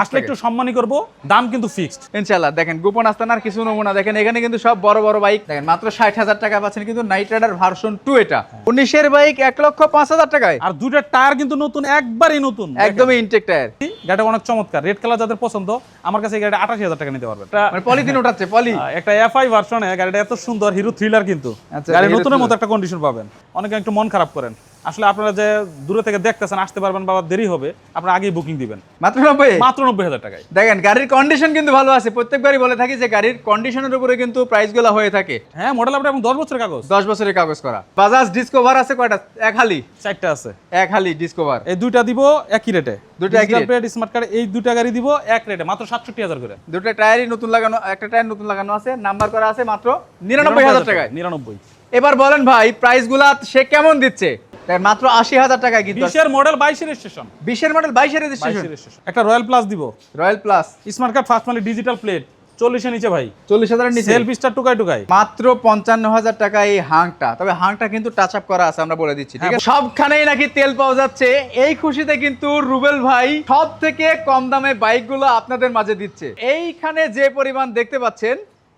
আসলে একটু সম্মানই করব, দাম কিন্তু ফিক্সড ইনশাআল্লাহ। দেখেন গোপন আস্তানার কিছু নমুনা দেখেন, এখানে কিন্তু সব বড় বড় বাইক দেখেন মাত্র 60,000 টাকা পাচ্ছেন কিন্তু নাইট রাইডার ভার্সন 2 এটা 19 এর বাইক 1,05,000 টাকায়। আর দুইটা টায়ার কিন্তু নতুন, একবারই নতুন, একদমই ইনটেক টায়ার। গাড়িটা অনেক চমৎকার, রেড কালার যাদের পছন্দ আমার কাছে এই গাড়িটা 88,000 টাকা নিতে পারবেন। মানে পলিথিন উঠাচ্ছে পলি। একটা এফআই ভার্সনে গাড়িটা এত সুন্দর, হিরো থ্রিলার কিন্তু আচ্ছা, গাড়ি হিরো নতুনের মতো থ্রিলার। একটা কন্ডিশন পাবেন। অনেকে একটু মন খারাপ করেন, আসলে আপনারা যে দূরে থেকে দেখতেছেন আসতে পারবেন বা দেরি হবে, আপনারা আগেই বুকিং দিবেন মাত্র 90 মাত্র 90,000 টাকায়। দেখেন গাড়ির কন্ডিশন কিন্তু ভালো আছে, প্রত্যেকবারই বলে থাকি যে গাড়ির কন্ডিশনের উপরে কিন্তু প্রাইসগুলো হয়ে থাকে। হ্যাঁ, মডেল আপডেট এবং 10 বছরের কাগজ, 10 বছরের কাগজ করা। বাজাজ ডিসকভার আছে কয়টা? এক হালি, 4টা আছে। এক হালি ডিসকভার। এই দুইটা দিব একই রেটে, দুইটা একই রেট। স্মার্ট কার্ড এই দুইটা গাড়ি দিব এক রেটে মাত্র 67,000 করে। দুটো টায়ারই নতুন লাগানো, একটা টায়ার নতুন লাগানো আছে, নাম্বার করা আছে মাত্র 99,000 টাকায়। 99। এবার বলেন ভাই প্রাইসগুলা সে কেমন দিচ্ছে? দেখেন মাত্র 80,000 টাকায় কিন্তু 20 এর মডেল 22 এর রেজিস্ট্রেশন, 20 এর মডেল 22 এর 22 রেজিস্ট্রেশন। এর রেজিস্ট্রেশন। একটা রয়্যাল প্লাস দিব, royal plus smart card first মালি ডিজিটাল প্লেট, 40 এর নিচে ভাই, 40,000 এর নিচে সেলফ স্টার টুকাই টুকাই মাত্র 55,000 টাকা এই হাংটা। তবে হাংটা কিন্তু টাচ আপ করা আছে, আমরা বলে দিচ্ছি ঠিক আছে। সবখানেই নাকি তেল পাওয়া যাচ্ছে, এই খুশিতে কিন্তু রুবেল ভাই সব থেকে কম দামে বাইকগুলো আপনাদের মাঝে দিচ্ছে। এইখানে যে পরিমাণ দেখতে পাচ্ছেন,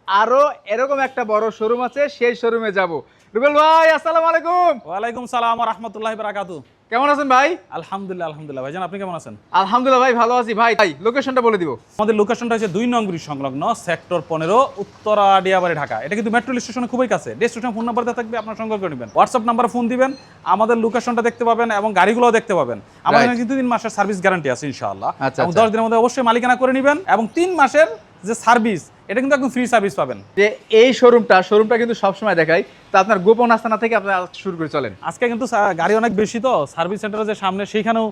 আরো এরকম একটা বড় শোরুম আছে, সেই শোরুমে যাব। রুবেল ভাই আসসালামু আলাইকুম। ওয়ালাইকুম সালাম ওয়া রাহমাতুল্লাহি ওয়া বারাকাতুহু। কেমন আছেন ভাই? আলহামদুলিল্লাহ আলহামদুলিল্লাহ। ভাইজান আপনি কেমন আছেন? আলহামদুলিল্লাহ ভাই ভালো আছি। ভাই লোকেশনটা বলে দিব। আমাদের লোকেশনটা হচ্ছে 2 নং ব্রিজ সংলগ্ন সেক্টর 15 উত্তরা ডিয়াবাড়ি ঢাকা। এটা কিন্তু মেট্রো স্টেশনের খুবই কাছে। ডেস্টিনেশন ফোন নাম্বার দেওয়া থাকবে, আপনার সংগ্রহ করে নেবেন। হোয়াটসঅ্যাপ নাম্বারে ফোন দিবেন, আমাদের লোকেশনটা দেখতে পাবেন এবং গাড়িগুলোও দেখতে পাবেন। আমাদের কিন্তু 3 মাসের সার্ভিস গ্যারান্টি আছে ইনশাআল্লাহ। আচ্ছা, এবং 10 দিনের মধ্যে অবশ্যই মালিকানা করে নেবেন এবং 3 মাসের যে সার্ভিস এটা কিন্তু একদম ফ্রি সার্ভিস পাবেন। যে এই শোরুমটা কিন্তু সবসময় দেখাই, তো আপনার গোপন আস্তানা থেকে আপনারা শুরু করে চলেন। আজকে কিন্তু গাড়ি অনেক বেশি, তো সার্ভিস সেন্টারের যে সামনে সেইখানেও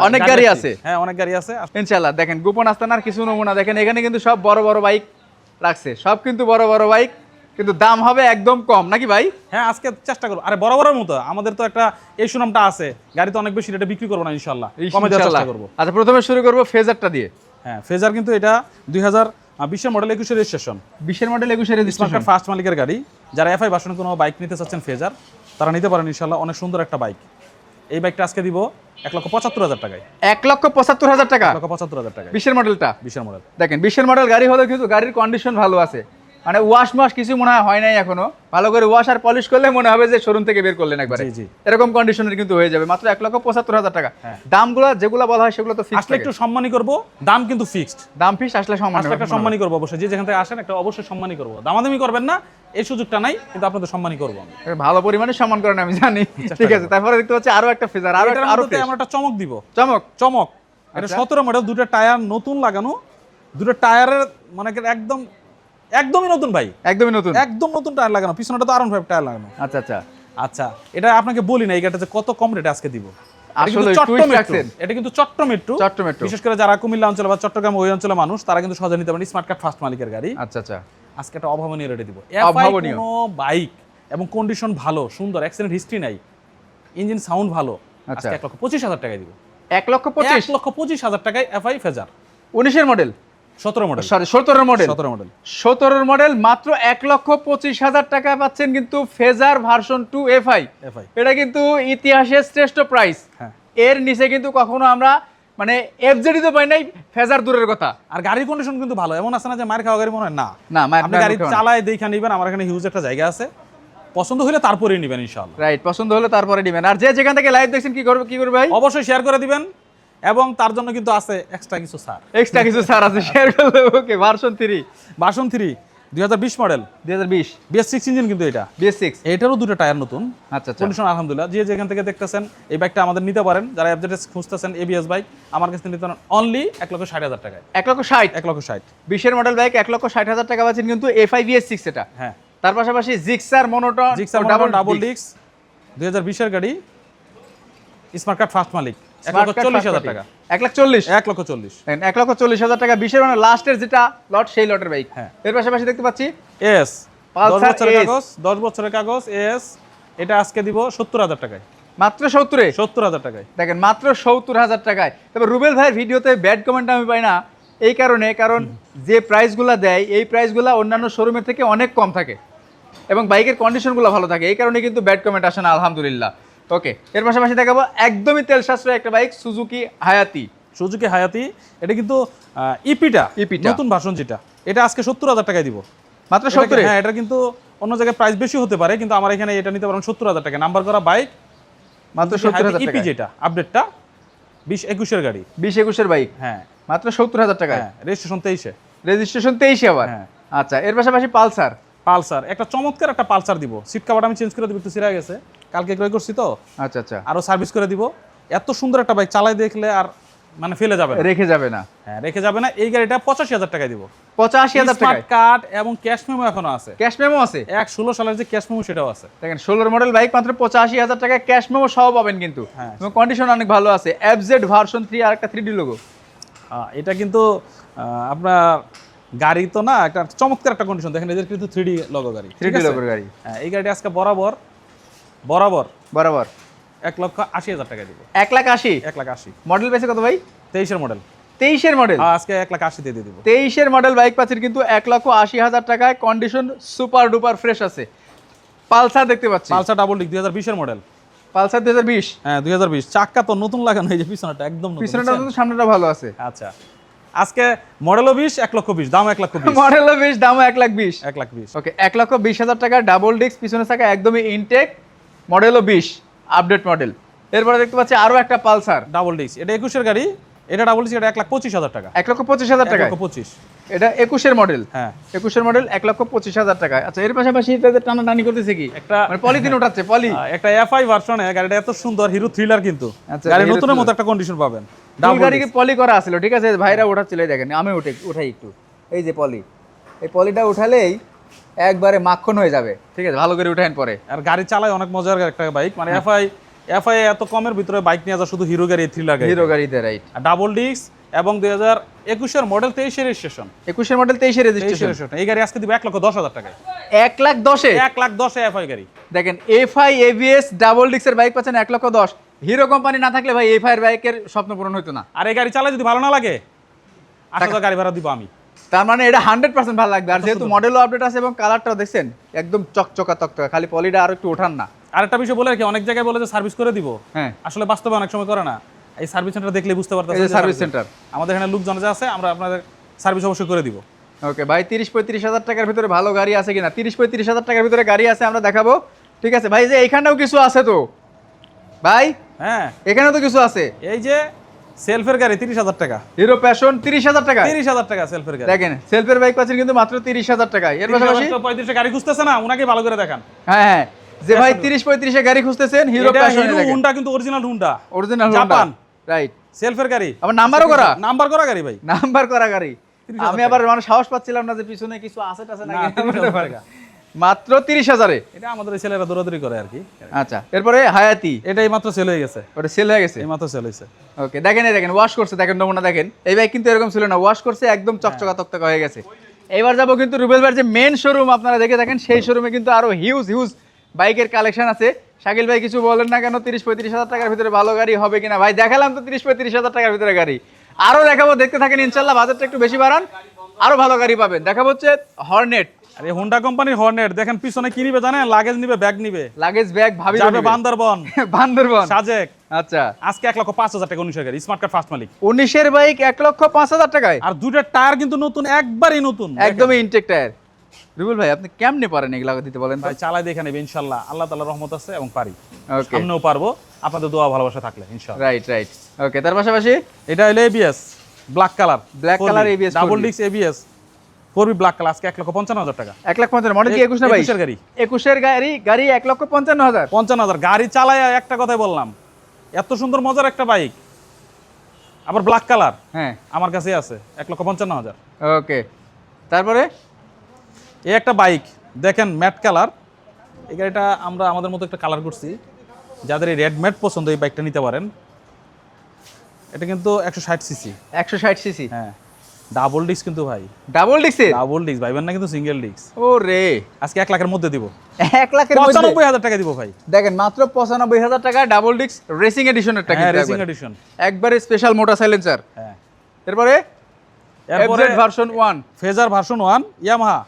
অনেক গাড়ি আছে। হ্যাঁ, অনেক গাড়ি আছে ইনশাআল্লাহ। দেখেন গোপন আস্তানার কিছু নমুনা দেখেন, এখানে কিন্তু সব বড় বড় বাইক রাখছে, সব কিন্তু বড় বড় বাইক, কিন্তু দাম হবে একদম কম নাকি ভাই? হ্যাঁ, আজকে চেষ্টা করবো। আরে বরাবরের মতো আমাদের তো একটা এই সুনামটা আছে, গাড়ি তো অনেক বেশি রেটে বিক্রি করবো না ইনশাআল্লাহ, কমে দেওয়ার চেষ্টা করবো। আচ্ছা প্রথমে শুরু করবো ফেজারটা দিয়ে। হ্যাঁ, ফেজার কিন্তু এটা 2020 এর মডেল, 21 এর রেজিস্ট্রেশন, 20 এর মডেল 21 এর স্মার্ট রেজিস্ট্রেশন। কার্ড ফার্স্ট মালিকের গাড়ি। যারা এফআই ভার্সনে কোনো বাইক নিতে চাচ্ছেন ফেজার, তারা নিতে পারেন ইনশাআল্লাহ। অনেক সুন্দর একটা বাইক। এই বাইকটা আজকে দিব 1,75,000 টাকায়। 1,75,000 টাকা 1,75,000 টাকায় 20 এর মডেলটা। 20 এর মডেল। দেখেন 20 এর মডেল গাড়ি হলেও কিন্তু গাড়ির কন্ডিশন ভালো আছে, মানে ওয়াশ মাস কিছু মনে হয় নাই এখনো। ভালো করে ওয়াশ আর পলিশ করলে মনে হবে যে শোরুম থেকে বের করলেন একবারে। জি, জি। এরকম কন্ডিশনের কিন্তু হয়ে যাবে মাত্র 1,75,000 টাকা। হ্যাঁ। দামগুলো যেগুলো বলা হয় সেগুলো তো ফিক্সড। আসলে একটু সম্মানই করব, দাম কিন্তু ফিক্সড। দাম ফিক্স আসলে সম্মান আসলে একটা সম্মানই করবো অবশ্যই, যে যেখান থেকে আসেন একটা অবশ্যই সম্মানই করবো। দামাদামি করবেন না, এই সুযোগটা নাই, কিন্তু আপনাদের সম্মানই করবো। ভালো পরিমাণে সম্মান করেন আমি জানি, ঠিক আছে। তারপরে দেখতে পাচ্ছি আরো একটা ফেজার, আরো মধ্যে আমরা একটা চমক দিব। চমক। চমক এটা 17 মডেল, দুটো টায়ার নতুন লাগানো, দুটো টায়ারের মানে একদমই নতুন ভাই, একদমই নতুন, একদম নতুন টায়ার লাগানো। পিছনেটা তো আরন 5 টায়ার লাগানো। আচ্ছা আচ্ছা আচ্ছা, এটা আপনাকে বলি না এই গাড়িটা যে কত কম রেটে আজকে দিব। আসলে টুইস্ট রাখছেন। এটা কিন্তু চট্টগ্রাম মেট্রো, বিশেষ করে যারা কুমিল্লা অঞ্চলে বা চট্টগ্রাম ওই অঞ্চলের মানুষ, তারা কিন্তু সহজে নিতে পারেন স্মার্ট কার্ড ফার্স্ট মালিকের গাড়ি। আচ্ছা আচ্ছা, আজকে একটা অভাবনীয় রেটে দিব। অভাবনীয় কোনো বাইক এবং কন্ডিশন ভালো, সুন্দর, অ্যাক্সিডেন্ট হিস্ট্রি নাই, ইঞ্জিন সাউন্ড ভালো, আজকে 1,25,000 টাকায় দিব। 1,25,000 টাকায় এফআই ফেজার 19 এর মডেল, 17 মডেল, সরি 17 এর মডেল, 17 এর মডেল মাত্র 1,25,000 টাকায় পাচ্ছেন কিন্তু ফেজার ভার্সন 2 এফআই। এটা কিন্তু ইতিহাসের শ্রেষ্ঠ প্রাইস। হ্যাঁ, এর নিচে কিন্তু কখনো আমরা মানে এফজেডি তো পাই নাই, ফেজার দূরের কথা। আর গাড়ির কন্ডিশন কিন্তু ভালো, এমন আছে না যে মার খাওয়া গাড়ি মনে হয় না। না, আপনি গাড়ি চালায় দেখে নেবেন, আমার এখানে হিউজ একটা জায়গা আছে, পছন্দ হলে তারপরেই নেবেন ইনশাআল্লাহ। রাইট, পছন্দ হলে তারপরে নেবেন। আর যে যেখান থেকে লাইভ দেখছেন কি করবে ভাই? অবশ্যই শেয়ার করে দিবেন, এবং তার জন্য কিন্তু আছে এক্সট্রা কিছু ছাড় আছে, শেয়ার করলে ওকে। ভার্সন 3 2020 মডেল, 2020 BS6 ইঞ্জিন কিন্তু এটা, BS6 এটারও দুটো টায়ার নতুন। আচ্ছা আচ্ছা, কন্ডিশন আলহামদুলিল্লাহ। যে যেখান থেকে দেখতেছেন এই বাইকটা আমাদের নিতে পারেন, যারা এফজেডএস খুঁজতেছেন এবিএস বাইক, আমার কাছে নিতে পারেন অনলি 1,60,000 টাকায়। 1,60,000 1,60,000 20 এর মডেল বাইক 1,60,000 টাকা পাচ্ছেন কিন্তু এফআই BS6 এটা। হ্যাঁ, তার পাশাপাশি জিক্সার মনোটন ডাবল ডিস্ক 2020 এর গাড়ি, স্মার্ট কার্ড ফার্স্ট মালিক, 1,40,000 টাকা। 1,40,000 1,40,000 1,40,000 টাকা 20 এর মানে লাস্টের যেটা লট, সেই লটের বাইক। হ্যাঁ, এর পাশাপাশি দেখতে পাচ্ছি এস পালসার 10 বছরের কাগজ এস, এটা আজকে দিব 70,000 টাকায়। মাত্র 70,000 টাকায়। দেখেন মাত্র 70,000 টাকায়। তবে রুবেল ভাইয়ের ভিডিওতে ব্যাড কমেন্ট আমি পাই না এই কারণ যে প্রাইসগুলো দেয় এই প্রাইসগুলো অন্যান্য শোরুমের থেকে অনেক কম থাকে এবং বাইকের কন্ডিশনগুলো ভালো থাকে, এই কারণে কিন্তু ব্যাড কমেন্ট আসে না আলহামদুলিল্লাহ। ওকে, এর পাশাপাশি দেখাবো একদমই তেল সাশ্রয় একটা বাইক, সুজুকি হায়াতি সুজুকি হায়াতি। এটা কিন্তু ইপিটা নতুন ভার্সন যেটা, এটা আজকে 70,000 টাকায় দিব। মাত্র 70? হ্যাঁ, এটা কিন্তু অন্য জায়গায় প্রাইস বেশি হতে পারে, কিন্তু আমার এখানে এটা নিতে পারেন 70,000 টাকা। নাম্বার করা বাইক, মাত্র 70,000 ইপি টাকা। যেটা আপডেটটা 20-21 গাড়ি, 20-21 বাইক, হ্যাঁ মাত্র 70,000 টাকায়। হ্যাঁ, রেজিস্ট্রেশন 23-এ। রেজিস্ট্রেশন 23 আবার। হ্যাঁ। আচ্ছা, এর পাশাপাশি পালসার। পালসার একটা চমৎকার একটা পালসার দিব। সিট কভারটা আমি চেঞ্জ করে দিব, একটু ছিঁড়া গেছে, কালকে ক্রয় করছি তো, আচ্ছা আচ্ছা, আরো সার্ভিস করে দিব। এত সুন্দর একটা বাইক, চালাই দেখলে আর মানে ফেলে যাবে না, রেখে যাবে না। হ্যাঁ রেখে যাবে না। এই গাড়িটা 85,000 টাকায় দিব। 85,000 টাকায় কার্ড এবং ক্যাশ মেমো এখনো আছে। ক্যাশ মেমো আছে? 16 সালের যে ক্যাশ মেমো সেটাও আছে। দেখেন 16 মডেল বাইক মাত্র 85,000 টাকায় ক্যাশ মেমো সহ পাবেন কিন্তু। হ্যাঁ। এবং কন্ডিশন অনেক ভালো আছে। এফজেড ভার্সন 3 আর একটা 3D লোগো। এটা কিন্তু আপনার গাড়ি তো না, একটা চমৎকার একটা কন্ডিশন। দেখেন এদের কিন্তু 3D লোগো গাড়ি, 3D লোগোর গাড়ি। হ্যাঁ, এই গাড়িটা আজকে বরাবর বরাবর বরাবর 1,80,000 টাকা দিব। 1,80,000? 1,80,000 মডেল পেয়েছে কত ভাই? 23-এর মডেল। 23-এর মডেল? আজকে 1,80,000 দিয়ে দিব। 23-এর মডেল বাইক পাচ্ছেন কিন্তু 1,80,000 টাকায়। কন্ডিশন সুপার ডুপার ফ্রেশ আছে। পালসার দেখতে পাচ্ছি, পালসার ডাবল ডিক 2020-এর মডেল। পালসার 2020? হ্যাঁ 2020। চাক্কা তো নতুন লাগানো, এই যে পিছনটা একদম নতুন। পিছনটা তো, সামনেটা ভালো আছে। আচ্ছা, আজকে মডেলও 20, 1,20,000, দাম 1,20,000। মডেলও 20, দামও 1,20,000। 1,20,000। ওকে, 1,20,000 টাকা ডাবল ডিস্ক, পিছনের চাকা একদমই ইনটেক, মডেলও 20, আপডেট মডেল। এরপরে দেখতে পাচ্ছি আরো একটা পালসার ডাবল ডিস্ক, এটা 21-এর গাড়ি, এটা ডাবল ডিস্ক, এটা 1,25,000 টাকা। 1,25,000 টাকা। 1,25,000, এটা 21-এর মডেল? হ্যাঁ 21-এর মডেল 1,25,000 টাকা। আচ্ছা, এর পাশাপাশি এটাতে টানাটানি করতেছে কি? একটা মানে পলিথিন উঠাচ্ছে, পলি। একটা এফআই ভার্সনে গাড়িটা এত সুন্দর, হিরো থ্রিলার কিন্তু। আচ্ছা, গাড়ি হিরো নতুনের মতো থ্রিলার। একটা কন্ডিশন পাবেন। ফুল ডাবল গাড়ি কি পলি করা আছিল? ঠিক আছে, ভাইরা উঠাচ্ছিল, এই দেখেন, আমি উঠাই একটু। এই যে পলি, এই পলিটা উঠালেই একবারে মাখন হয়ে যাবে। ঠিক আছে, ভালো করে উঠাইন পরে। আর গাড়ি চালায় অনেক মজার একটা বাইক, মানে এফআই এত কমের ভিতরে বাইক নিয়ে যা শুধু হিরো গাড়ি, থ্রিলার গাড়ি। হিরো গাড়িতে, রাইট। আর ডাবল ডিস্ক এবং 2021-এর মডেল, 23-এর রেজিস্ট্রেশন। 21-এর মডেল, 23-এর রেজিস্ট্রেশন। এই গাড়ি আজকে দিব 1,10,000 টাকায়। 1,10,000? 1,10,000 এফআই গাড়ি। দেখেন, এফআই এবিএস ডাবল ডিস্কের বাইক পাচ্ছেন 1,10,000। হিরো কোম্পানি না থাকলে ভাই এফআই এর বাইকের স্বপ্ন পূরণ হতো না। আর এই গাড়ি চালায় যদি ভালো না লাগে, 8,000 গাড়ি ভাড়া দিব আমি। তার মানে এটা 100% ভালো লাগবে। আর যেহেতু মডেলও আপডেট আছে এবং কালারটাও দেখছেন একদম চকচকা তকতকা, খালি পলিটা আর একটু ওঠান না। আরেকটা বিষয় বলে রাখি, অনেক জায়গায় বলে যে সার্ভিস করে দিব, হ্যাঁ, আসলে বাস্তবে অনেক সময় করে না। এই সার্ভিস সেন্টার দেখলে বুঝতে এই পারতেছেন যে সার্ভিস সেন্টার আমাদের এখানে লোকজন যে আছে, আমরা আপনাদের সার্ভিস অবশ্যই করে দিব। ওকে ভাই, 30-35,000 টাকার ভিতরে ভালো গাড়ি আছে কিনা? 30-35,000 টাকার ভিতরে গাড়ি আছে, আমরা দেখাবো। ঠিক আছে ভাই, যে এইখানেও কিছু আছে তো ভাই, হ্যাঁ এখানেও তো কিছু আছে। এই যে সেলফের গাড়ি 30,000 টাকা। হিরো প্যাশন 30,000 টাকা। 30,000 টাকা সেলফের গাড়ি। দেখেন, সেলফের বাইক পাচ্ছেন কিন্তু মাত্র 30,000 টাকায়। এর পাশাপাশি 35 গাড়ি খুঁজতেছে না, উনাকে ভালো করে দেখান। হ্যাঁ হ্যাঁ, যে ভাই 30-35 গাড়ি খুঁজতেছেন, হিরো প্যাশন, হিরো হুন্ডা কিন্তু original Honda, original Japan, right. সেলফের গাড়ি, আবার নাম্বারও করা, নাম্বার করা গাড়ি ভাই, নাম্বার করা গাড়ি। 30,000 আমি আবার মানে সাহস পাচ্ছিলাম না যে পিছনে কিছু আছে টাছে না, নাকি। 30,000 টাকা। মাত্র 30,000-এ। এটা আমাদের এই ছেলেরা দৌড়াদৌড়ি করে আর কি। আচ্ছা, এরপরে হায়াতি, এটা এই মাত্র সেল হয়ে গেছে, ওটা সেল হয়ে গেছে। এই মাত্র সেল হয়েছে। ওকে, দেখেন এই দেখেন, ওয়াশ করছে, দেখেন নমুনা দেখেন। এই বাইক কিন্তু এরকম ছিল না, ওয়াশ করছে, একদম চকচকা তকতকা হয়ে গেছে। এবার যাবো কিন্তু রুবেল ভাইয়ের যে মেন শোরুম, আপনারা দেখে দেখেন, সেই শোরুমে কিন্তু আরো হিউজ হিউজ বাইকের কালেকশন আছে। শাকিল ভাই কিছু বলেন না কেন, 30-35,000 টাকার ভিতরে ভালো গাড়ি হবে কিনা? ভাই দেখালাম তো 30-35,000 টাকার ভিতরে গাড়ি, আরো দেখাবো, দেখতে থাকেন ইনশাল্লাহ। বাজেটটা একটু বেশি বাড়ান, আরো ভালো গাড়ি পাবেন। দেখাবো হচ্ছে হর্নেট। আর এই হোন্ডা কোম্পানির হর্নেট দেখেন, পিছনে কি নিবে জানেন? লাগেজ নিবে, ব্যাগ নিবে, লাগেজ ব্যাগ ভাবি যাবে বান্দরবন, বান্দরবন, সাজেক। আচ্ছা, আজকে 1,05,000 টাকা 19-এর গাড়ি, স্মার্ট কার্ড ফার্স্ট মালিক। 19-এর বাইক 1,05,000 টাকায়। আর দুইটা টায়ার কিন্তু নতুন, একবারই নতুন, একদমই ইনটেক টায়ার। রুবেল ভাই, আপনি কেমনে পারেন এগুলা দিতে বলেন তো? ভাই চালাই দেখে নেবে ইনশাআল্লাহ, আল্লাহ তাআলার রহমত আছে এবং পারি, ওকে, সামনেও পারবো, আপনাদের দোয়া ভালোবাসা থাকলে ইনশাআল্লাহ। Right right. ওকে, তার পাশাপাশি এটা হলো ABS black colour, black colour ABS double disc ABS 4B black colour, আজকে 1,55,000 টাকা। 1,50,000 মডেল কি 21 না ভাই? 21-এর গাড়ি, 21-এর গাড়ি 1,55,000। 55,000 গাড়ি চালায়, একটা কথাই বললাম, এত সুন্দর মজার একটা বাইক, আবার ব্ল্যাক কালার, হ্যাঁ আমার কাছে আছে 1,55,000। ওকে, তারপরে এই একটা বাইক দেখেন, ম্যাট কালার। এই গাড়িটা আমরা আমাদের মতো একটা কালার করছি, যাদের এই রেড ম্যাট পছন্দ এই বাইকটা নিতে পারেন। এটা কিন্তু 160 সিসি, 160 সিসি, হ্যাঁ ডাবল ডিস্ক কিন্তু ভাই, ডাবল ডিস্কের। ডাবল ডিস্ক ভাইবেন না, কিন্তু সিঙ্গেল ডিস্ক। ওরে, আজকে 1 লাখের মধ্যে দিব, 1 লাখের মধ্যে 95,000 টাকা দিব ভাই। দেখেন, মাত্র 95,000 টাকা ডাবল ডিস্ক রেসিং এডিশনের টাকা, হ্যাঁ রেসিং এডিশন, একবারে স্পেশাল মোটর সাইলেন্সার। হ্যাঁ এরপরে এরপরে FZ version 1, phasor version 1, Yamaha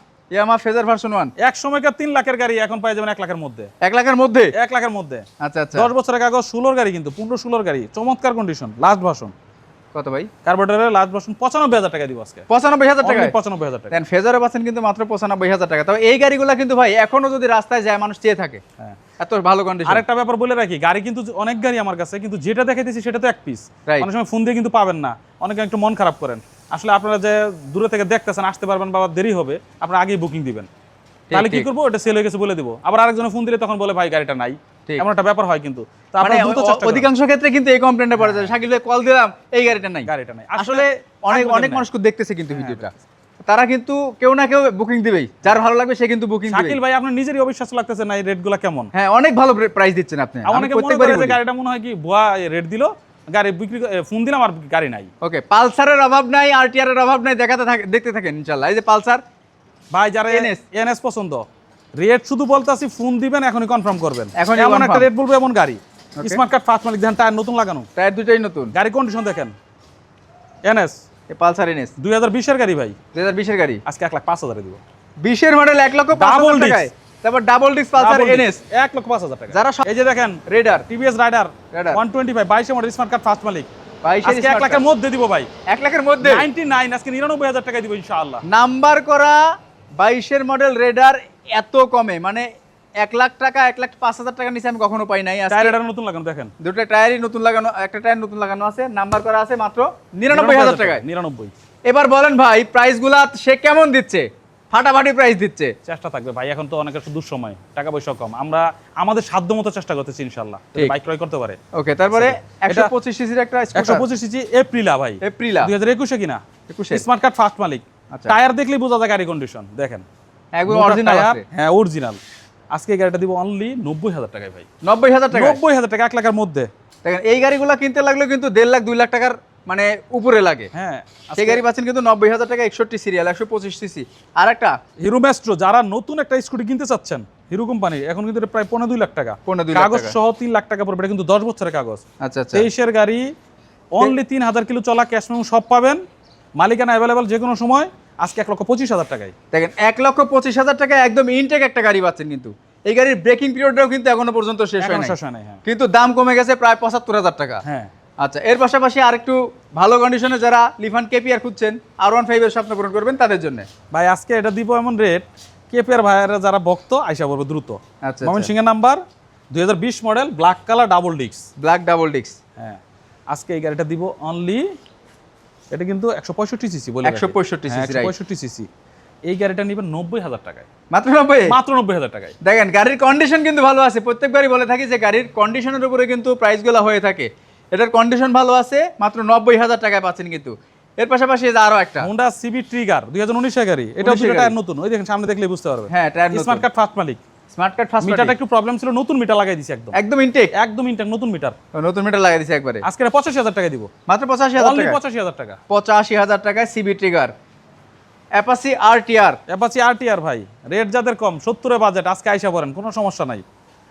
phasor version 1। এক সময়কার 3 লাখের গাড়ি এখন পাই যাবেন 1 লাখের মধ্যে, 1 লাখের মধ্যে, 1 লাখের মধ্যে। আচ্ছা আচ্ছা। 10 বছরের কাগজ, 16 গাড়ি কিন্তু 15-16 গাড়ি, চমৎকার কন্ডিশন, লাস্ট ভার্সন। কত ভাই? কার্বোরেটরের লাস্ট ভার্সন 95,000 টাকা দিব আজকে। 95,000 টাকা? 95,000 টাকা। দেন ফেজারও পাচ্ছেন কিন্তু মাত্র 95,000 টাকা। তবে এই গাড়িগুলো কিন্তু ভাই এখনো যদি রাস্তায় যায় মানুষ চেয়ে থাকে, হ্যাঁ এত ভালো কন্ডিশন। আরেকটা ব্যাপার বলে রাখি, গাড়ি কিন্তু অনেক গাড়ি আমার কাছে, কিন্তু যেটা দেখাইতেছি সেটা তো এক পিস। Right. অনেক সময় ফোন দিয়ে কিন্তু পাবেন না, অনেকে একটু মন খারাপ করেন। আসলে আপনারা যে দূরে থেকে দেখতেছেন, আসতে পারবেন বা দেরি হবে, আপনারা আগেই বুকিং দিবেন। তাহলে কি করবো, ওটা সেল হয়ে গেছে বলে দিব। আবার আরেকজনে ফোন দিলে তখন বলে ভাই গাড়িটা নাই, ঠিক। এমন একটা ব্যাপার হয় কিন্তু। তো মানে আপনারা দ্রুত চেষ্টা করুন। অধিকাংশ ক্ষেত্রে কিন্তু এই কমপ্লেন্টটা পড়ে যায়, শাকিল ভাই কল দিলাম এই গাড়িটা নাই। গাড়িটা নাই আসলে অনেক থাকবে অনেক না। মানুষ দেখতেছে কিন্তু ভিডিওটা, তারা কিন্তু কেউ না কেউ বুকিং দিবেই, যার ভালো লাগবে সে কিন্তু বুকিং দিবে। শাকিল ভাই আপনার নিজেরই অবিশ্বাস লাগতেছে না এই রেটগুলো কেমন। হ্যাঁ, অনেক ভালো প্রাইস দিচ্ছেন আপনি। আমি অনেকে মনে প্রত্যেকবারই করে যে বলি। গাড়িটা মনে হয় কি ভুয়া রেট দিল, গাড়ি বিক্রি ফোন দিলাম আর গাড়ি নাই। ওকে, পালসারের অভাব নাই, আরটিআর এর অভাব নাই, দেখতে থাকেন ইনশাআল্লাহ। এই যে পালসার ভাই যারা NS এনএস পছন্দ, রেট শুধু বলতাছি, ফোন দিবেন এখনই কনফার্ম করবেন। এখনই এমন একটা confirm। রেট বলবো, এমন গাড়ি স্মার্ট কার্ড ফার্স্ট মালিক, দেখেন টায়ার নতুন লাগানো, টায়ার দুটোই নতুন, গাড়ি কন্ডিশন দেখেন। এনএস এই পালসার এনএস 2020 এর গাড়ি ভাই, 2020 এর গাড়ি, আজকে 1,05,000 দিব। 20 এর মডেল 1,05,000 Double disc। টাকায়। তারপর ডাবল ডিস্ক পালসার এনএস 1,05,000 টাকা। যারা এই যে দেখেন রেডার টিভিএস রাইডার Raider। 125 22 এর মডেল স্মার্ট কার্ড ফার্স্ট মালিক, 22 আজকে 1 লাখের মধ্যে দিব ভাই। 1 লাখের মধ্যে 99 আজকে 99,000 টাকা দিব ইনশাআল্লাহ। নাম্বার করা 22 এর মডেল রেডার এত কমে, মানে 1 লাখ টাকা 1,05,000 টাকা নিচে আমি কখনো পাই নাই। টায়ার এটা নতুন লাগানো দেখেন, দুটো টায়ারই নতুন লাগানো, একটা টায়ার নতুন লাগানো আছে, নাম্বার করা আছে মাত্র 99,000 টাকায়। 99। এবার বলেন ভাই প্রাইসগুলা সে কেমন দিচ্ছে? ফাটাফাটি প্রাইস দিচ্ছে। চেষ্টা থাকবে ভাই, এখন তো অনেকের শুধু সময়, টাকা পয়সা কম, আমরা আমাদের সাধ্য মতো চেষ্টা করতেছি ইনশাআল্লাহ ঠিক। বাইক ক্রয় করতে পারে। ওকে, তারপরে এটা 125 সিসির একটা স্কুটার, 125 সিসি এপ্রিলা ভাই, এপ্রিলা 2021 কিনা, 21 স্মার্ট কার্ড ফার্স্ট মালিক। আচ্ছা। টায়ার দেখলেই বোঝা যায় গাড়ি কন্ডিশন দেখেন, একদম মোটা অরিজিনাল টায়ার, আছে। হ্যাঁ অরিজিনাল। আজকে এই গাড়িটা দিব অনলি 90,000 টাকায় ভাই। 90,000 টাকা? 90,000 টাকা, 1 লাখের মধ্যে। দেখেন এই গাড়িগুলো কিনতে লাগলে কিন্তু 1.5 লাখ 2 লাখ টাকার মানে উপরে লাগে। হ্যাঁ সেই গাড়ি পাচ্ছেন কিন্তু 90,000 টাকা, 61 সিরিয়াল, 125 সিসি। আর একটা হিরো ম্যাস্ট্রো, যারা নতুন একটা স্কুটি কিনতে চাচ্ছেন হিরো কোম্পানি, এখন কিন্তু এটা প্রায় 15-2 লাখ টাকা, 15-2 লাখ কাগজ টাকা। সহ 3 লাখ টাকা পড়বে। এটা কিন্তু 10 বছরের কাগজ, আচ্ছা আচ্ছা 23 এর গাড়ি, অনলি 3,000 কিলো চলা, ক্যাশ মেমো সব পাবেন, মালিকানা অ্যাভেলেবল যে কোনো সময়। আজকে 1,25,000 টাকায় দেখেন 1,25,000 টাকা একদম ইনটেক একটা গাড়ি পাচ্ছেন। কিন্তু এই গাড়ির ব্রেকিং পিরিয়ডটাও কিন্তু এখনো পর্যন্ত শেষ হয় এখনো নাই, শেষ হয় নাই, হ্যাঁ। কিন্তু দাম কমে গেছে প্রায় 75,000 টাকা। হ্যাঁ আচ্ছা, এর পাশাপাশি আরেকটু ভালো কন্ডিশনে যারা লিফান কেপিআর খুঁজছেন, R15 এর স্বপ্ন পূরণ করবেন তাদের জন্য ভাই আজকে এটা দিব এমন রেট, কেপিআর ভাইয়েরা যারা ভক্ত আইসা পড়বে দ্রুত। আচ্ছা ময়মনসিংহের number, 2020 model, black colour, double disc. Black double disc, হ্যাঁ আজকে এই গাড়িটা দিব অনলি, এটা কিন্তু 165 সিসি বলে 165 cc, right। 165 সিসি। এই গাড়িটা নেবেন 90,000 টাকায়, মাত্র 90? মাত্র 90,000 টাকায়। দেখেন গাড়ির কন্ডিশন কিন্তু ভালো আছে। প্রত্যেকবারই বলে থাকি যে গাড়ির কন্ডিশনের উপরে কিন্তু প্রাইসগুলো হয়ে থাকে। এটার কন্ডিশন ভালো আছে, মাত্র 90,000 টাকায় পাচ্ছেন। কিন্তু এর পাশাপাশি এই যে আরো একটা হোন্ডা সিবি ট্রিগার 2019 এর গাড়ি, এটা 19 এর টায়ার গাড়ি। নতুন, ওই দেখেন সামনে দেখলেই বুঝতে পারবেন। হ্যাঁ, টায়ার নতুন। স্মার্ট কার্ড ফার্স্ট মালিক, স্মার্ট কার্ড ফার্স্ট মিটারটা একটু প্রবলেম ছিল, নতুন মিটার লাগাই দিছি একদম, একদম ইনটেক, একদম ইনটেক নতুন মিটার, নতুন মিটার লাগাই দিয়েছে একবারে। আজকে 85,000 টাকা দিব, মাত্র 85,000 অনলি টাকা, 85,000 টাকা। 85,000 টাকায় CB trigger, Apache RTR. Apache RTR ভাই, রেট যাদের কম, 70 বাজেট, আজকে আইসা পড়েন, কোনো সমস্যা নাই।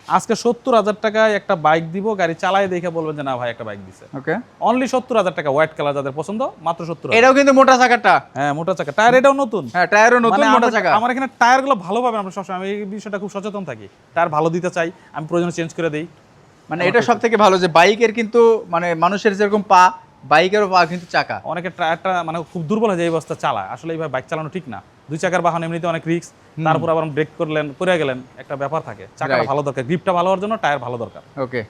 আজকে 70,000 টাকায় একটা বাইক দিব, গাড়ি চালায় দেখে বলবেন যে না ভাই একটা বাইক দিছে। ওকে, অনলি 70,000 টাকা, হোয়াইট কালার যাদের পছন্দ, মাত্র 70,000। এটাও কিন্তু মোটা চাকাটা, হ্যাঁ মোটা চাকা, টায়ার এটাও নতুন, হ্যাঁ টায়ারও নতুন, মানে মোটা চাকা। আমার এখানে টায়ারগুলো ভালো পাবেন আমরা সবসময়, আমি এই বিষয়টা খুব সচেতন থাকি, টায়ার ভালো দিতে চাই, আমি প্রয়োজনে চেঞ্জ করে দেই। মানে এটা সব থেকে ভালো যে বাইকের কিন্তু মানে মানুষের যেরকম পা, বাইকেরও পা কিন্তু চাকা। অনেকে টায়ারটা মানে খুব দুর্বল হয়ে যায় এই অবস্থা চালায়, আসলে এইভাবে বাইক চালানো ঠিক না। 2 চাকার বাহন এমনিতে অনেক রিস্ক, তারপর আবার ব্রেক করলেন, পড়ে গেলেন, একটা ব্যাপার থাকে। চাকাটা Right। ভালো দরকার, গ্রিপটা ভালো হওয়ার জন্য টায়ার ভালো দরকার। ওকে,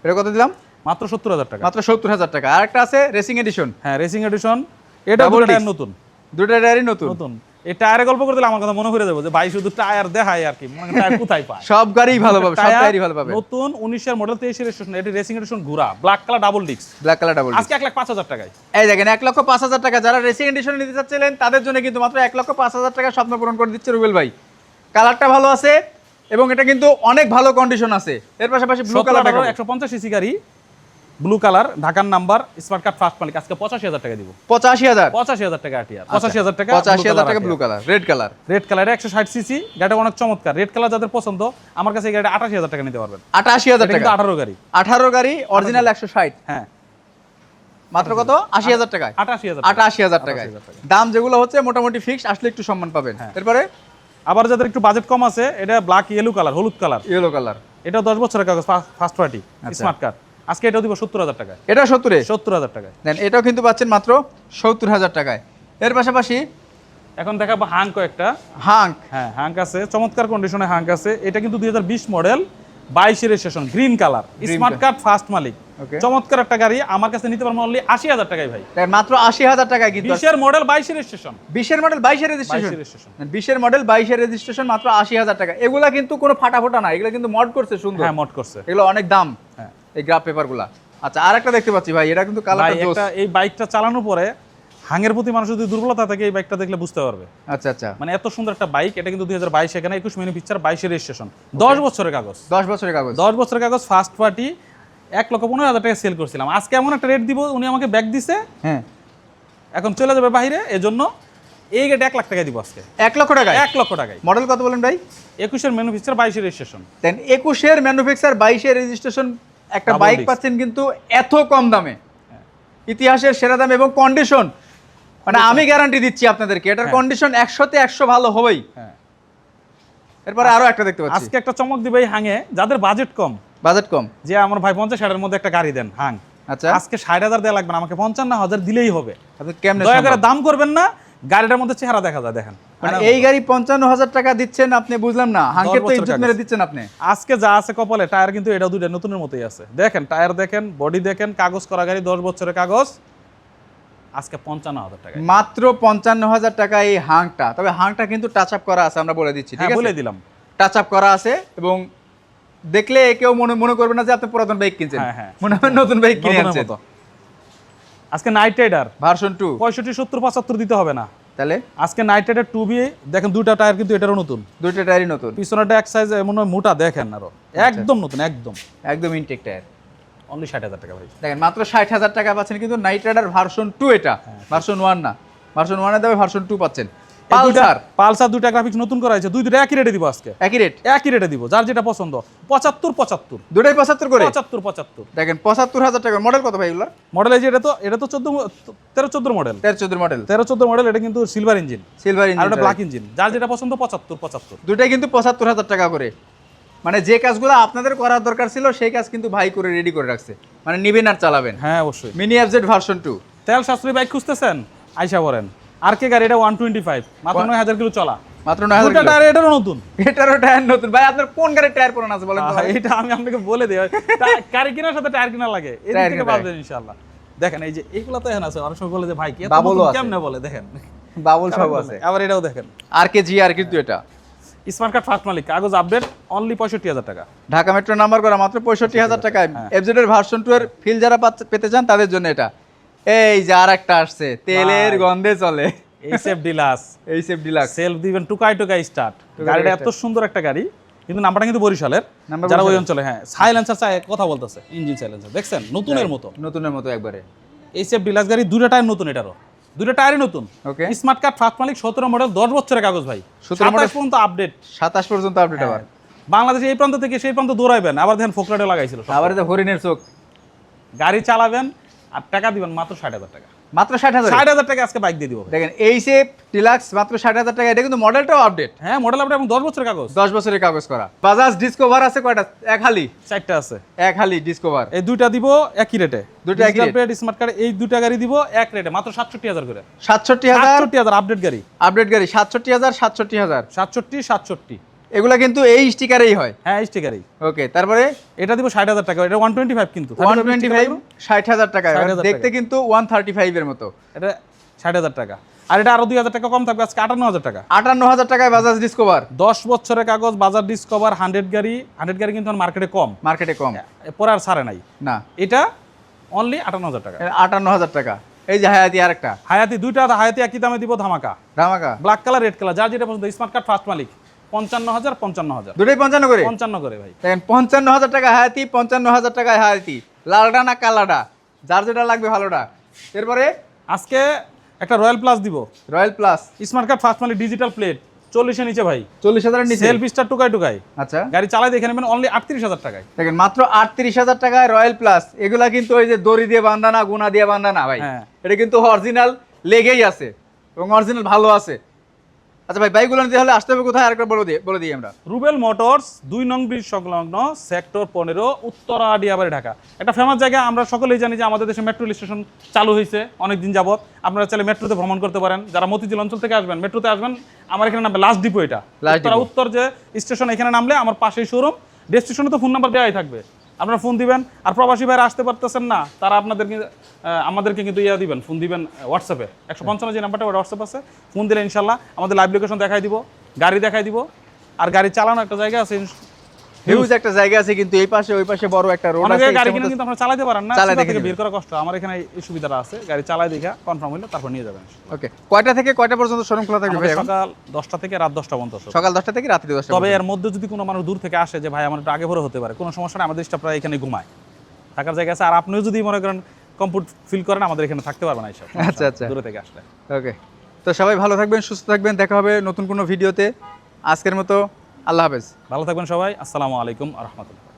এটা কত দিলাম? মাত্র 70,000 টাকা, মাত্র 70,000 টাকা। আর একটা আছে রেসিং এডিশন, হ্যাঁ রেসিং এডিশন, এটা Double দুটো টায়ার disc। নতুন, দুটো টায়ারই নতুন। নতুন। এই টায়ারে গল্প করে দিলে আমার কথা মনে করে যাবো যে ভাই শুধু টায়ার দেখায় আর কি, মানে টায়ার কোথায় পায়। সব গাড়িই ভালো পাবে, সব টায়ার টায়ারই ভালো পাবে। নতুন 19 এর মডেল, 23 এর রেজিস্ট্রেশন, এটা রেসিং এডিশন ঘোড়া, black colour, double disc. Black colour double. আজকে 1,05,000 টাকায়। এই দেখেন 1,05,000 টাকা, যারা রেসিং এডিশন নিতে চাচ্ছিলেন তাদের জন্য কিন্তু মাত্র 1,05,000 টাকা স্বপ্ন পূরণ করে দিচ্ছে রুবেল ভাই। কালারটা ভালো আছে এবং এটা কিন্তু অনেক ভালো কন্ডিশন আছে। এর পাশাপাশি ব্লু কালার 150 সিসি গাড়ি, ব্লু কালার, ঢাকার নাম্বার, স্মার্ট কার্ড ফার্স্ট মালিক, আজকে 85,000 টাকা দিব। 85,000, 85,000 টাকা আটিয়ার, 85,000 টাকা, 85,000 টাকা blue colour, red colour. Red কালারে 160 সিসি গাড়িটা অনেক চমৎকার। রেড কালার যাদের পছন্দ, আমার কাছে এই গাড়িটা 88,000 টাকা নিতে পারবেন। 88,000 এটা টাকা, কিন্তু 18 গাড়ি, 18 গাড়ি, অরিজিনাল 160। হ্যাঁ মাত্র কত? 80,000 টাকায়, 88,000 88,000 টাকায়। দাম যেগুলো হচ্ছে মোটামুটি ফিক্সড, আসলে একটু সম্মান পাবেন। এরপরে আবার যাদের একটু বাজেট কম আছে, এটা ব্ল্যাক ইয়েলো কালার, হলুদ কালার, ইয়েলো কালার, এটা 10 বছরের কাগজ, ফার্স্ট পার্টি, স্মার্ট কার্ড। আজকে এটাও দিব 70,000 টাকায়। এটা 70,000 টাকায়। দেন এটাও কিন্তু পাচ্ছেন মাত্র 70,000 টাকায়। এর পাশাপাশি এখন দেখাবো হাঙ্ক একটা। হাঙ্ক। হ্যাঁ, হাঙ্ক আছে, চমৎকার কন্ডিশনে হাঙ্ক আছে। এটা কিন্তু 2020 model, 22 registration, green colour, smart card, first মালিক। চমৎকার একটা গাড়ি, আমার কাছে নিতে পারবেন অনলি 80,000 টাকায় ভাই। মাত্র 80,000 টাকায় কিন্তু 20 এর মডেল, 22 রেজিস্ট্রেশন। 20 এর মডেল, 22 এর রেজিস্ট্রেশন। 20 এর মডেল, 22 এর রেজিস্ট্রেশন, মাত্র 80,000 টাকা। এগুলা কিন্তু কোনো ফাটাফোটা না, এগুলা কিন্তু মড করছে সুন্দর। হ্যাঁ, মড করছে। এগুলো অনেক দাম। হ্যাঁ, এই গ্রাফ পেপারগুলা। আচ্ছা, আরেকটা দেখতে পাচ্ছি ভাই, এটা কিন্তু কালারটা জোস। একটা এই বাইকটা চালানোর পরে হাঙ্গের প্রতি মানুষের যদি দুর্বলতা থাকে এই বাইকটা দেখলে বুঝতে পারবে। আচ্ছা আচ্ছা, মানে এত সুন্দর একটা বাইক। এটা কিন্তু 2022, এখানে 21 ম্যানুফ্যাকচার, 22 রেজিস্ট্রেশন, 10 বছরের কাগজ। 10 বছরের কাগজ। 10 বছরের কাগজ, ফার্স্ট পার্টি। 1,15,000 টাকা সেল করছিলাম, আজকে এমন একটা রেট দিব, উনি আমাকে ব্যাক দিছে। হ্যাঁ, এখন চলে যাবে বাইরে, এজন্য এই গাড়ি 1 লাখ টাকা দিব আজকে। 1 লক্ষ টাকায়? 1 লক্ষ টাকায়। মডেল কত বলেন ভাই? 21 এর ম্যানুফ্যাকচার, 22 রেজিস্ট্রেশন। দেন 21 এর ম্যানুফ্যাকচার, 22 এর রেজিস্ট্রেশন, একটা Double বাইক disc। পাচ্ছেন কিন্তু এত কম দামে, ইতিহাসের সেরা দাম এবং কন্ডিশন। মানে আমি গ্যারান্টি দিচ্ছি আপনাদেরকে, এটার হ্যাঁ। কন্ডিশন 100 তে 100 ভালো হবেই। হ্যাঁ, এরপরে আরো একটা দেখতে পাচ্ছি। আজকে একটা চমক দিবে এই হাঙে, যাদের বাজেট কম, বাজেট কম, যে আমার ভাই 50,000 এর মধ্যে একটা গাড়ি দেন হাং। আচ্ছা, আজকে 60,000 দেওয়া লাগবে না, আমাকে 55,000 দিলেই হবে। আপনি কেমনে দয়া করে সম্ভব? দাম করবেন না, গাড়িটার মধ্যে চেহারা দেখা যায়, দেখেন। মানে এই গাড়ি 55,000 টাকা দিচ্ছেন আপনি, বুঝলাম না। হাঙ্কের তো বছরের ইজ্জত কাগজ। মেরে দিচ্ছেন আপনি। আজকে যা আছে কপালে, টায়ার কিন্তু এটা দুইটা নতুনের মতোই আছে। দেখেন টায়ার, দেখেন বডি, দেখেন কাগজ করা গাড়ি, 10 বছরের কাগজ। আজকে 55,000 টাকা, মাত্র 55,000 টাকা এই হাংটা। তবে হাংটা কিন্তু টাচ আপ করা আছে, আমরা বলে দিচ্ছি, ঠিক হ্যাঁ, আছে? বলে দিলাম। টাচ আপ করা আছে এবং দেখলে কেউ মনে করবে না যে আপনি পুরাতন বাইক কিনছেন। হ্যাঁ, হ্যাঁ। মনে হয় নতুন বাইক কিনে নতুনের আনছেন। মতো। আজকে নাইট রাইডার ভার্সন 2 65, 70, 75 দিতে হবে না। তাহলে আজকে নাইট রাইডার 2B, দেখেন দুইটা টায়ার কিন্তু এটারও নতুন, দুইটা টায়ারই নতুন, পিছনেরটা এক সাইজ মনে হয় মোটা, দেখেন আরো একদম নতুন, একদম একদম ইনটেক টায়ার। অনলি 60,000 টাকা ভাই। দেখেন মাত্র 60,000 টাকা পাচ্ছেন কিন্তু নাইট রাইডার ভার্সন 2। এটা ভার্সন 1 না, ভার্সন 1 এর দামে ভার্সন 2 পাচ্ছেন। পালসার দুইটা গ্রাফিক্স নতুন করা হয়েছে, দুইটা একই রেটে দিব আজকে। একই রেট? একই রেটে দিব, যার যেটা পছন্দ। 75, দুটাই 75 করে? 75। দেখেন 75,000 টাকা। মডেল কত ভাই এগুলো? মডেল এই যে এটা তো 13-14 মডেল। 13-14 মডেল। 13-14 মডেল। এটা কিন্তু সিলভার ইঞ্জিন, সিলভার আর ইঞ্জিন, এটা ব্ল্যাক ইঞ্জিন। যার যেটা পছন্দ 75। দুটাই কিন্তু 75,000 টাকা করে। মানে যে কাজগুলো আপনাদের করার দরকার ছিল সেই কাজ কিন্তু ভাই করে রেডি করে রাখছে। মানে নিবেন আর চালাবেন। হ্যাঁ, অবশ্যই। Mini FZ version 2। তেল সাশ্রয়ী বাইক খুঁজতেছেন, আইসা বলেন। আর কে গাড়ি, এটা 125, মাত্র 9,000 কিলো চলা, মাত্র 9,000 দুইটা টায়ার এটারও নতুন। এটারও টায়ার নতুন। ভাই আপনার কোন গাড়ির টায়ার পুরান আছে বলেন তো ভাই? এটা আমি আপনাকে বলে দিই, গাড়ি কেনার সাথে টায়ার কেনা লাগে, এই দিক থেকে পাবেন ইনশাআল্লাহ। দেখেন এই যে এইগুলা তো এখন আছে, অনেক সময় বলে যে ভাই কি এত নতুন কেমনে বলে, দেখেন বাবুল সব আছে। আবার এটাও দেখেন, আর কে জিআর কিন্তু এটা স্মার্ট কার্ড, ফার্স্ট মালিক, কাগজ আপডেট, অনলি 65,000 টাকা। ঢাকা মেট্রো নাম্বার করা, মাত্র 65,000 টাকায়। এফজেড এর ভার্সন 2 এর ফিল যারা পেতে চান তাদের জন্য এটা। এই যে আরেকটা আসছে, তেলের গন্ধে চলে, এইসএফ ডিলাক্স। এইসএফ ডিলাক্স সেলফ দিবেন টুকাই স্টার্ট। গাড়িটা এত সুন্দর একটা গাড়ি, কিন্তু নাম্বারটা কিন্তু বরিশালের, নাম্বার যারা ওই অঞ্চলে। হ্যাঁ, সাইলেন্সার চাই কথা বলতেছে, ইঞ্জিন সাইলেন্সার দেখছেন নতুনের মতো, নতুনের মতো একবারে। এইসএফ ডিলাক্স গাড়ি, দুইটা টায়ার নতুন, এটারও দুইটা টায়ারই নতুন। ওকে, স্মার্ট কার্ড, ফার্স্ট মালিক, 17 মডেল, 10 বছরের কাগজ ভাই, 17 মডেল 27 পর্যন্ত আপডেট, 27 পর্যন্ত আপডেট। আবার বাংলাদেশে এই প্রান্ত থেকে সেই প্রান্ত দৌড়াইবেন, আবার দেখেন ফোকলাটে লাগাইছিল সব। আবার এটা হরিণের চোখ। গাড়ি চালাবেন আর টাকা দিবেন মাত্র 60,000 টাকা। মাত্র 60,000? 60,000 টাকা আজকে বাইক দিয়ে দিব। দেখেন এইসএফ ডিলাক্স মাত্র 60,000 টাকা। এটা কিন্তু মডেলটাও আপডেট। হ্যাঁ, মডেল আপডেট এবং 10 বছরের কাগজ, 10 বছরের কাগজ করা। বাজাজ ডিসকভার আছে কয়টা? এক হালি? 4টা আছে। এক হালি ডিসকভার। এই দুইটা দিব একই রেটে, দুইটা একই রেট। স্মার্ট কার্ড এই দুইটা গাড়ি দিব এক রেটে, মাত্র 67,000 করে। 67,000? 67,000 আপডেট গাড়ি, আপডেট গাড়ি 67,000, 67,000। 67। এগুলা কিন্তু এই স্টিকারেই হয়। হ্যাঁ, এই স্টিকারই। ওকে, তারপরে এটা দিব 60,000 টাকা। এটা 125 কিন্তু 125, 60,000 টাকা। 60,000 দেখতে কিন্তু 135 এর মতো। এটা 60,000 টাকা। আর এটা আরো 2,000 টাকা কম থাকবে, আজকে 58,000 টাকা। 58,000 টাকায় বাজাজ ডিসকভার, 10 বছরের কাগজ, বাজার ডিসকভার, 100 গাড়ি। 100 গাড়ি কিন্তু মার্কেটে কম, মার্কেটে কম পরে আর ছাড়ে নাই না। এটা অনলি 58,000 টাকা। 58,000 টাকা। এই যে হায়াতি আরেকটা, হায়াতি, দুইটা হায়াতি একই দামে দিব, ধামাকা, ধামাকা। ব্ল্যাক কালার, রেড কালার, যার যেটা পছন্দ। স্মার্ট কার্ড, ফার্স্ট মালিক, 55,000, 55,000, দুটোই 55 করে? 55 করে ভাই। দেখেন 55,000 টাকা হায়াতি, 55,000 টাকায় হায়াতি। লালডা না কালাডা, যার যেটা লাগবে ভালোটা। এরপরে আজকে একটা রয়্যাল প্লাস দিব, royal plus, smart card, first মালিক, ডিজিটাল প্লেট, 40 এর নিচে ভাই, 40,000 এর নিচে, সেলফ স্টার টুকাই। আচ্ছা, গাড়ি চালাই দেখে নেবেন, অনলি 38,000 টাকায়। দেখেন মাত্র 38,000 টাকায় রয়্যাল প্লাস। এগুলা কিন্তু ওই যে দড়ি দিয়ে বান্ধা না, গুনা দিয়ে বান্ধা না ভাই। হ্যাঁ। এটা কিন্তু অরিজিনাল লেগেই আছে এবং অরিজিনাল ভালো আছে। আচ্ছা ভাই, বাইকগুলো নিতে হলে আসতে হবে কোথায় আরেকবার বলে দিই আমরা। রুবেল মোটরস 2 নং ব্রিজ সংলগ্ন সেক্টর 15 উত্তরা আডিয়াবাড়ি ঢাকা। একটা ফেমাস জায়গা, আমরা সকলেই জানি যে আমাদের দেশে মেট্রো স্টেশন চালু হয়েছে অনেকদিন যাবত। আপনারা চাইলে মেট্রোতে ভ্রমণ করতে পারেন। যারা মতিঝিল অঞ্চল থেকে আসবেন, মেট্রোতে আসবেন, আমার এখানে নামবে লাস্ট ডিপো, এটা উত্তরা উত্তর যে স্টেশন, এখানে নামলে আমার পাশেই শোরুম। ডেস্টিনেশনে তো ফোন নাম্বার দেওয়াই থাকবে, আপনারা ফোন দিবেন। আর প্রবাসী ভাইরা আসতে পারতেছেন না, তারা আপনাদেরকে আমাদেরকে কিন্তু দিবেন, ফোন দিবেন হোয়াটসঅ্যাপে 155 যে নাম্বারটা, ওটা হোয়াটসঅ্যাপ আছে। ফোন দিলে ইনশাল্লাহ আমাদের লাইভ লোকেশন দেখাই দিব, গাড়ি দেখাই দিব। আর গাড়ি চালানো একটা জায়গা আছে, হিউজ একটা জায়গা আছে, কিন্তু এই পাশে ওই পাশে বড় একটা রোড আছে। গাড়ি কিনে কিন্তু আপনারা চালাতে পারেন না, চালাতে থেকে বের করা কষ্ট। আমার এখানে এই সুবিধাটা আছে, গাড়ি চালাই দেখা কনফার্ম হইলে তারপর নিয়ে যাবেন। ওকে, কয়টা থেকে কয়টা পর্যন্ত শোরুম খোলা থাকবে ভাই? সকাল 10টা থেকে রাত 10টা পর্যন্ত। সকাল 10টা থেকে রাত্রি 10টা। তবে এর মধ্যে যদি কোনো মানুষ দূর থেকে আসে যে ভাই আমার একটু আগে ভোরে হতে পারে, কোনো সমস্যা নেই, আমাদের স্টাফরা এখানে ঘুমায়, থাকার জায়গা আছে। আর আপনিও যদি মনে করেন কমফোর্ট ফিল করেন, আমাদের এখানে থাকতে পারবেন এইসব। আচ্ছা আচ্ছা, দূরে থেকে আসলে। ওকে, তো সবাই ভালো থাকবেন, সুস্থ থাকবেন, দেখা হবে নতুন কোনো ভিডিওতে। আজকের মতো আল্লাহ হাফেজ। ভালো থাকবেন সবাই, আসসালামু আলাইকুম আ রহমতুল্লাহ।